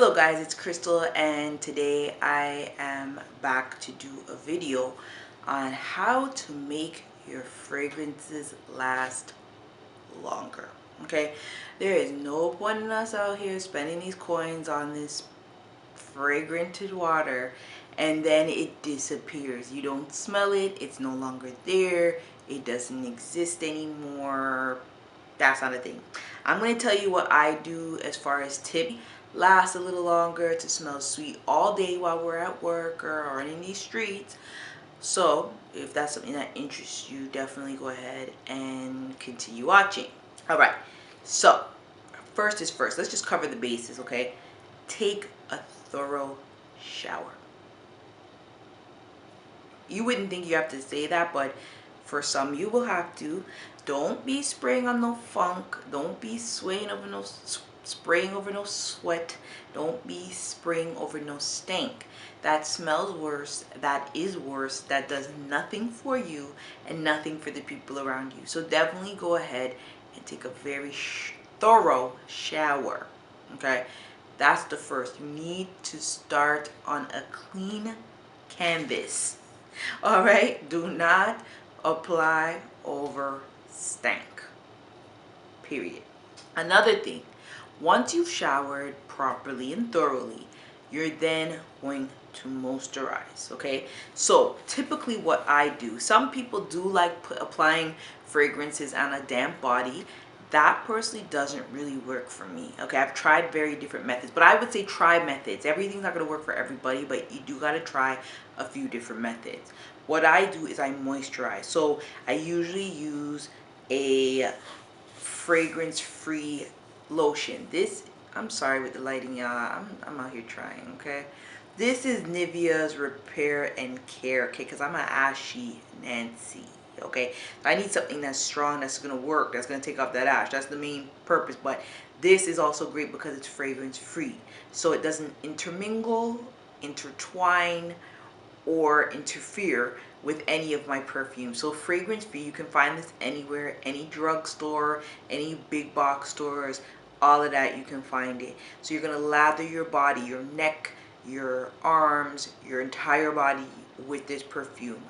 Hello guys, it's Crystal and today I am back to do a video on how to make your fragrances last longer. Okay, there is no point in us out here spending these coins on this fragranted water and then it disappears. You don't smell it, it's no longer there, it doesn't exist anymore. That's not a thing. I'm going to tell you what I do as far as tip last a little longer, to smell sweet all day while we're at work or in these streets. So if that's something that interests you, definitely go ahead and continue watching. All right, so first is first. Let's just cover the bases, okay? Take a thorough shower. You wouldn't think you have to say that, but for some you will have to. Don't be spraying on no funk. Don't be spraying over no sweat. Don't be spraying over no stank. That smells worse. That is worse. That does nothing for you and nothing for the people around you. So definitely go ahead and take a very thorough shower. Okay, that's the first. You need to start on a clean canvas. All right, do not apply over stank, period. Another thing, once you've showered properly and thoroughly, you're then going to moisturize. Okay, so typically what I do, some people do like applying fragrances on a damp body. That personally doesn't really work for me. Okay, I've tried very different methods, but I would say try methods. Everything's not going to work for everybody, but you do got to try a few different methods. What I do is I moisturize. So I usually use a fragrance-free lotion. This, I'm sorry with the lighting, y'all. I'm out here trying, okay? This is Nivea's Repair and Care, okay? Because I'm an ashy Nancy, okay? I need something that's strong, that's going to work, that's going to take off that ash. That's the main purpose. But this is also great because it's fragrance-free. So it doesn't intermingle, intertwine, or interfere with any of my perfumes. So fragrance free, you can find this anywhere, any drugstore, any big box stores, all of that, you can find it. So you're going to lather your body, your neck, your arms, your entire body with this perfume.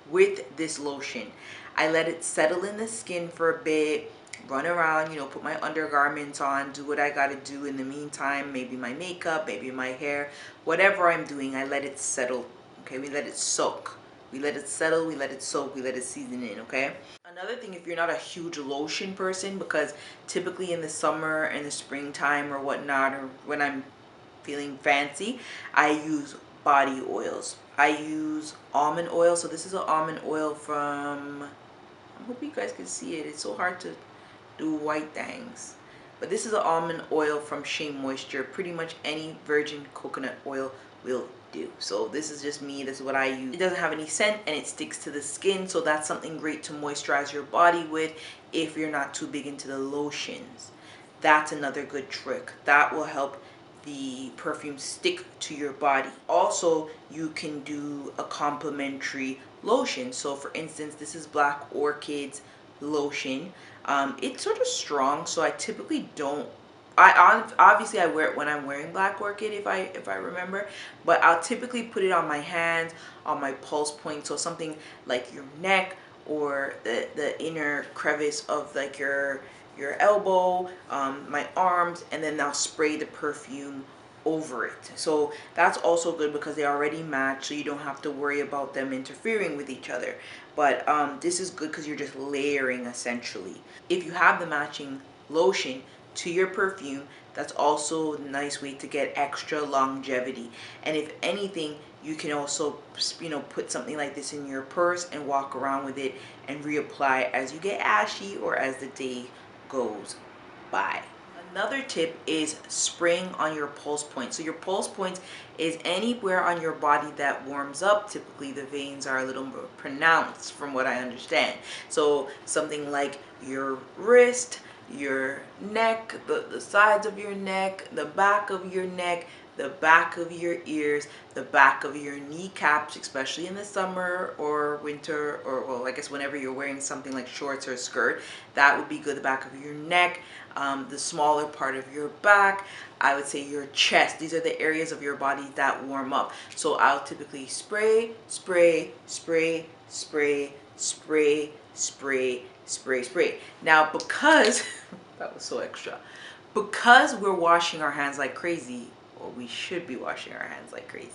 With this lotion. I let it settle in the skin for a bit, run around, you know, put my undergarments on, do what I gotta do in the meantime, maybe my makeup, maybe my hair, whatever I'm doing, I let it settle. Okay, we let it soak. We let it settle, we let it soak, we let it season in, okay? Another thing, if you're not a huge lotion person, because typically in the summer and the springtime or whatnot, or when I'm feeling fancy, I use body oils. I use almond oil. So this is an almond oil from, I hope you guys can see it. It's so hard to do white things. But this is an almond oil from Shea Moisture. Pretty much any virgin coconut oil will do. So this is just me. This is what I use. It doesn't have any scent and it sticks to the skin. So that's something great to moisturize your body with if you're not too big into the lotions. That's another good trick. That will help the perfume stick to your body. Also, you can do a complimentary lotion. So for instance, this is Black Orchid's lotion. It's sort of strong, so I typically don't, obviously I wear it when I'm wearing Black Orchid, if I remember, but I'll typically put it on my hands, on my pulse point, so something like your neck or the inner crevice of like your elbow, my arms, and then I'll spray the perfume over it. So that's also good because they already match, so you don't have to worry about them interfering with each other. But this is good because you're just layering essentially. If you have the matching lotion to your perfume, that's also a nice way to get extra longevity. And if anything, you can also, you know, put something like this in your purse and walk around with it and reapply as you get ashy or as the day goes by. Another tip is spraying on your pulse point. So your pulse point is anywhere on your body that warms up. Typically the veins are a little more pronounced from what I understand. So something like your wrist, your neck, the sides of your neck, the back of your neck, the back of your ears, the back of your kneecaps, especially in the summer or winter, or well, I guess whenever you're wearing something like shorts or a skirt, that would be good. The back of your neck, the smaller part of your back, I would say your chest. These are the areas of your body that warm up. So I'll typically spray, spray, spray, spray, spray, spray, spray, spray. Now, because that was so extra, because we're washing our hands like crazy, or we should be washing our hands like crazy,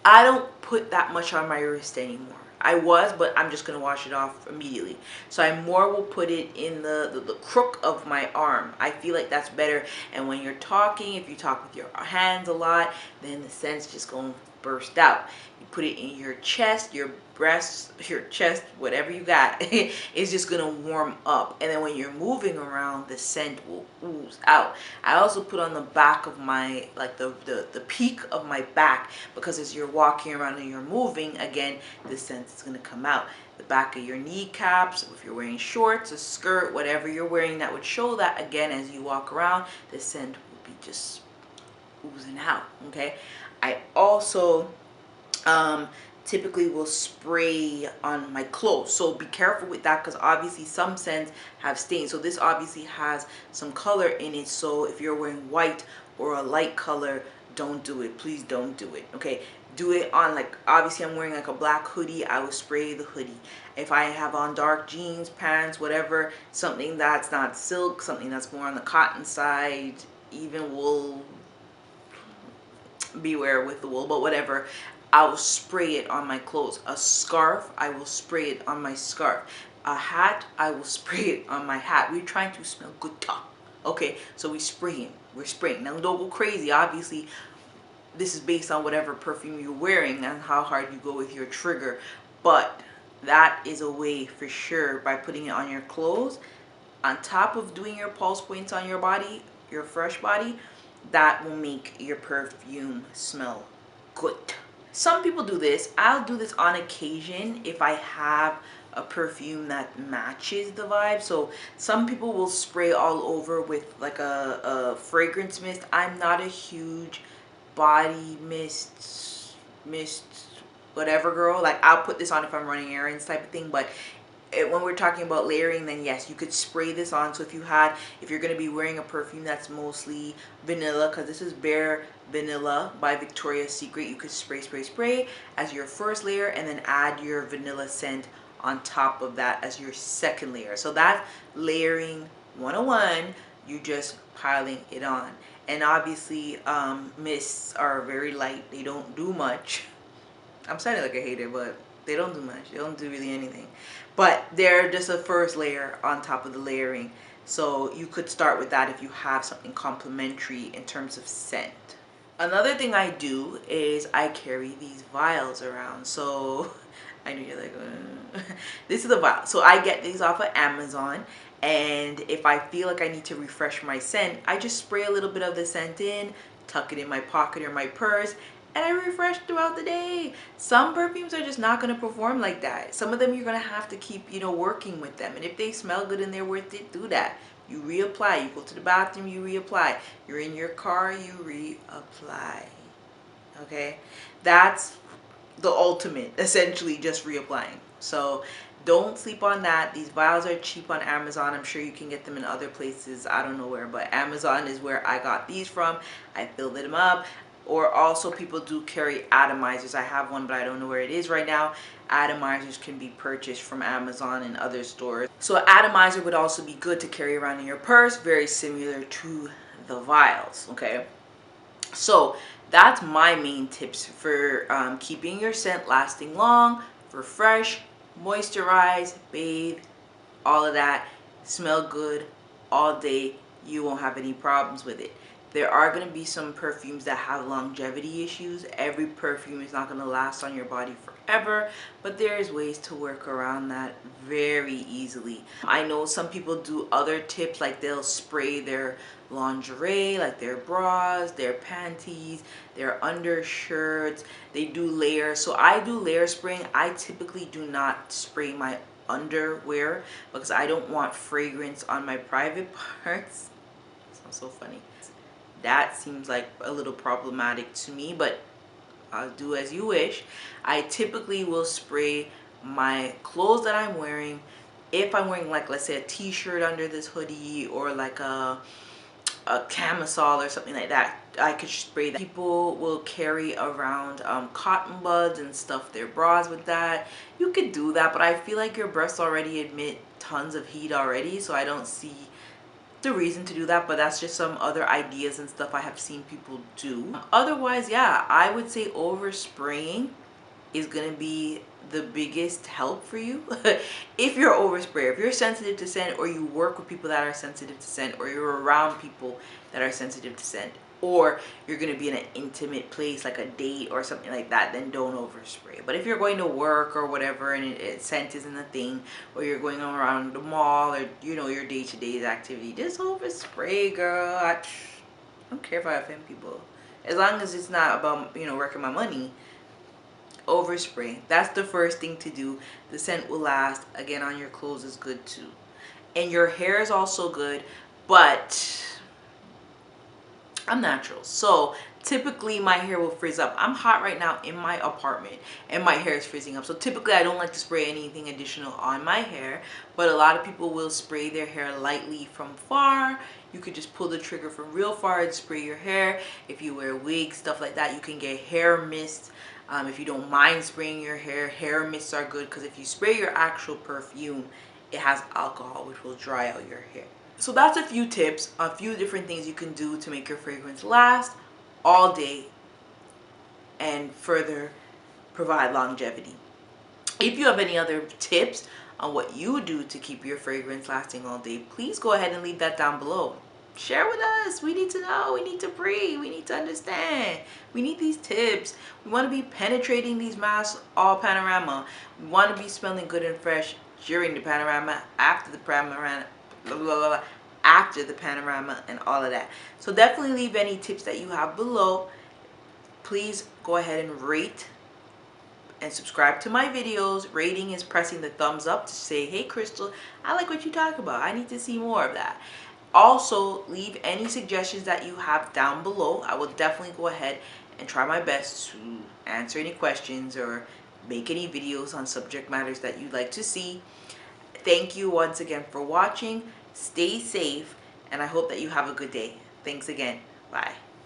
I don't put that much on my wrist anymore. I was, but I'm just gonna wash it off immediately. So I more will put it in the crook of my arm. I feel like that's better. And when you're talking, if you talk with your hands a lot, then the scent's just gonna burst out. You put it in your chest, your breasts, your chest, whatever you got, it's just gonna warm up. And then when you're moving around, the scent will ooze out. I also put on the back of my, like the peak of my back, because as you're walking around and you're moving, again, the scent is gonna come out. The back of your kneecaps, if you're wearing shorts, a skirt, whatever you're wearing that would show that, again, as you walk around, the scent will be just oozing out. Okay. I also typically will spray on my clothes, so be careful with that, because obviously some scents have stains. So this obviously has some color in it, so if you're wearing white or a light color, don't do it. Please don't do it. Okay, do it on, like, obviously I'm wearing like a black hoodie, I will spray the hoodie. If I have on dark jeans, pants, whatever, something that's not silk, something that's more on the cotton side, even wool, beware with the wool, but whatever, I will spray it on my clothes. A scarf, I will spray it on my scarf. A hat, I will spray it on my hat. We're trying to smell good. Okay, so we're spraying. Now don't go crazy. Obviously, this is based on whatever perfume you're wearing and how hard you go with your trigger. But that is a way for sure, by putting it on your clothes, on top of doing your pulse points on your body, your fresh body, that will make your perfume smell good. Some people do this. I'll do this on occasion if I have a perfume that matches the vibe. So some people will spray all over with like a fragrance mist. I'm not a huge body mist whatever girl. Like, I'll put this on if I'm running errands type of thing, but when we're talking about layering, then yes, you could spray this on. So if you're going to be wearing a perfume that's mostly vanilla, because this is Bare Vanilla by Victoria's Secret, you could spray as your first layer, and then add your vanilla scent on top of that as your second layer. So that's layering 101. You just piling it on. And obviously mists are very light, they don't do much. I'm sounding like a hater, but they don't do much. They don't do really anything. But they're just a first layer on top of the layering. So you could start with that if you have something complementary in terms of scent. Another thing I do is I carry these vials around. So I know you're like, this is a vial. So I get these off of Amazon. And if I feel like I need to refresh my scent, I just spray a little bit of the scent in, tuck it in my pocket or my purse, and I refresh throughout the day. Some perfumes are just not going to perform like that. Some of them you're going to have to keep, working with them. And if they smell good and they're worth it, do that. You reapply. You go to the bathroom, you reapply. You're in your car, you reapply. Okay? That's the ultimate, essentially, just reapplying. So don't sleep on that. These vials are cheap on Amazon. I'm sure you can get them in other places. I don't know where, but Amazon is where I got these from. I filled them up. Or also people do carry atomizers. I have one, but I don't know where it is right now. Atomizers can be purchased from Amazon and other stores. So an atomizer would also be good to carry around in your purse, very similar to the vials, okay? So that's my main tips for keeping your scent lasting long, for fresh, moisturize, bathe, all of that, smell good all day. You won't have any problems with it. There are going to be some perfumes that have longevity issues. Every perfume is not going to last on your body forever, but there's ways to work around that very easily. I know some people do other tips, like they'll spray their lingerie, like their bras, their panties, their undershirts. They do layers. So I do layer spraying. I typically do not spray my underwear because I don't want fragrance on my private parts. It sounds so funny. That seems like a little problematic to me, but I'll do as you wish. I typically will spray my clothes that I'm wearing. If I'm wearing, like, let's say a t-shirt under this hoodie, or like a camisole or something like that, I could spray that. People will carry around cotton buds and stuff their bras with that. You could do that, but I feel like your breasts already emit tons of heat already, so I don't see the reason to do that. But that's just some other ideas and stuff I have seen people do. Otherwise, yeah, I would say overspraying is gonna be the biggest help for you. If you're oversprayer, if you're sensitive to scent, or you work with people that are sensitive to scent, or you're around people that are sensitive to scent, or you're gonna be in an intimate place like a date or something like that, then don't overspray. But if you're going to work or whatever, and scent isn't a thing, or you're going around the mall, or you know, your day-to-day activity, just overspray, girl. I don't care if I offend people, as long as it's not about, you know, wrecking my money. Overspray, that's the first thing to do. The scent will last. Again, on your clothes is good too, and your hair is also good. But I'm natural, so typically my hair will frizz up. I'm hot right now in my apartment and my hair is frizzing up, so typically I don't like to spray anything additional on my hair. But a lot of people will spray their hair lightly from far. You could just pull the trigger from real far and spray your hair. If you wear wigs, stuff like that, you can get hair mist. If you don't mind spraying your hair mists are good, because if you spray your actual perfume, it has alcohol, which will dry out your hair. So that's a few tips, a few different things you can do to make your fragrance last all day and further provide longevity. If you have any other tips on what you do to keep your fragrance lasting all day, please go ahead and leave that down below. Share with us. We need to know. We need to breathe. We need to understand. We need these tips. We want to be penetrating these masks all panorama. We want to be smelling good and fresh during the panorama, after the panorama, blah, blah, blah, blah, after the panorama, and all of that. So definitely leave any tips that you have below. Please go ahead and rate and subscribe to my videos. Rating is pressing the thumbs up to say, hey Crystal, I like what you talk about. I need to see more of that. Also, leave any suggestions that you have down below. I will definitely go ahead and try my best to answer any questions or make any videos on subject matters that you'd like to see. Thank you once again for watching. Stay safe, and I hope that you have a good day. Thanks again. Bye.